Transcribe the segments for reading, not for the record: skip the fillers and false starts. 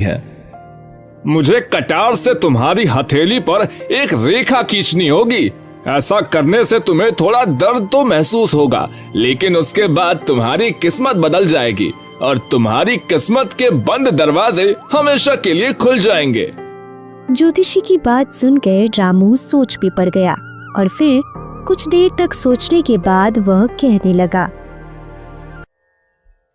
है। मुझे कटार से तुम्हारी हथेली पर एक रेखा खींचनी होगी। ऐसा करने से तुम्हें थोड़ा दर्द तो महसूस होगा, लेकिन उसके बाद तुम्हारी किस्मत बदल जाएगी और तुम्हारी किस्मत के बंद दरवाजे हमेशा के लिए खुल जाएंगे। ज्योतिषी की बात सुनकर रामू सोच में पड़ गया और फिर कुछ देर तक सोचने के बाद वह कहने लगा,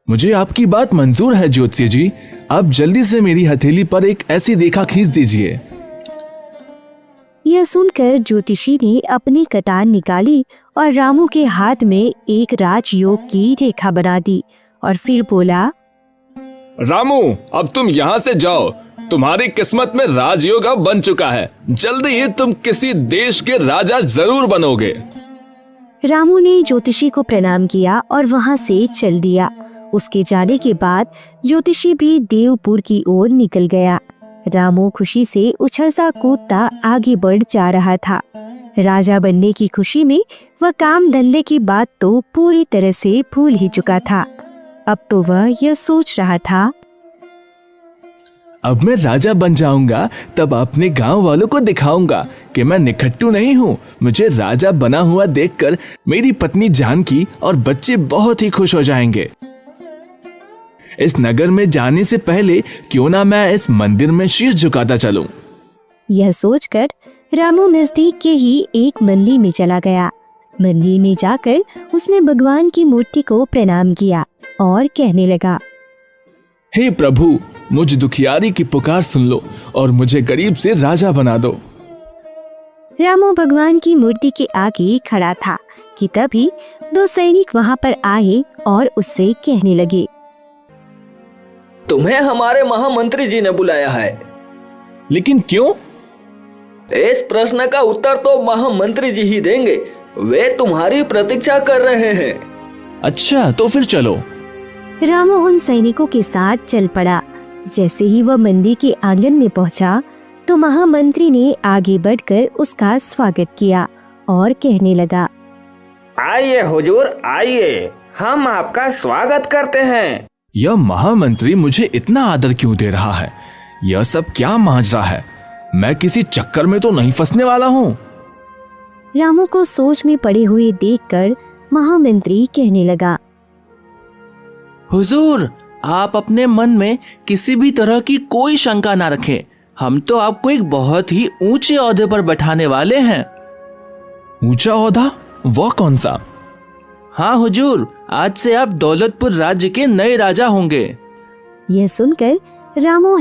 मुझे आपकी बात मंजूर है ज्योतिषी जी। आप जल्दी से मेरी हथेली पर एक ऐसी रेखा खींच दीजिए। यह सुनकर ज्योतिषी ने अपनी कटार निकाली और रामू के हाथ में एक राजयोग की रेखा बना दी और फिर बोला, रामू, अब तुम यहाँ से जाओ। तुम्हारी किस्मत में राजयोग अब बन चुका है। जल्दी ही तुम किसी देश के राजा जरूर बनोगे। रामू ने ज्योतिषी को प्रणाम किया और वहां से चल दिया। उसके जाने के बाद ज्योतिषी भी देवपुर की ओर निकल गया। रामू खुशी से उछलता कूदता आगे बढ़ जा रहा था। राजा बनने की खुशी में वह काम धंधे की बात तो पूरी तरह से भूल ही चुका था। अब तो वह यह सोच रहा था, अब मैं राजा बन जाऊंगा, तब अपने गांव वालों को दिखाऊंगा कि मैं निखट्टू नहीं हूँ। मुझे राजा बना हुआ देखकर मेरी पत्नी जानकी और बच्चे बहुत ही खुश हो जाएंगे। इस नगर में जाने से पहले क्यों ना मैं इस मंदिर में शीश झुकाता चलूं। यह सोचकर रामू नजदीक के ही एक मंदिर में चला गया। मंदिर में जाकर उसने भगवान की मूर्ति को प्रणाम किया और कहने लगा, हे प्रभु, मुझ दुखियारी की पुकार सुन लो और मुझे गरीब से राजा बना दो। रामू भगवान की मूर्ति के आगे खड़ा था कि तभी दो सैनिक वहां पर आए और उससे कहने लगे, तुम्हें हमारे महामंत्री जी ने बुलाया है। लेकिन क्यों? इस प्रश्न का उत्तर तो महामंत्री जी ही देंगे। वे तुम्हारी प्रतीक्षा कर रहे हैं। अच्छा, तो फिर चलो। रामू उन सैनिकों के साथ चल पड़ा। जैसे ही वह मंदिर के आंगन में पहुंचा तो महामंत्री ने आगे बढ़कर उसका स्वागत किया और कहने लगा, आइए हुजूर, आइए, हम आपका स्वागत करते हैं। यह महामंत्री मुझे इतना आदर क्यों दे रहा है? यह सब क्या माजरा है? मैं किसी चक्कर में तो नहीं फंसने वाला हूँ। रामू को सोच में पड़े हुए देखकर महामंत्री कहने लगा, हुजूर, आप अपने मन में किसी भी तरह की कोई शंका ना रखें। हम तो आपको एक बहुत ही ऊंचे ओहदे पर बैठाने वाले हैं। ऊंचा ओहदा? वह कौन सा? हाँ हुजूर, आज से आप दौलतपुर राज्य के नए राजा होंगे। यह सुनकर रामू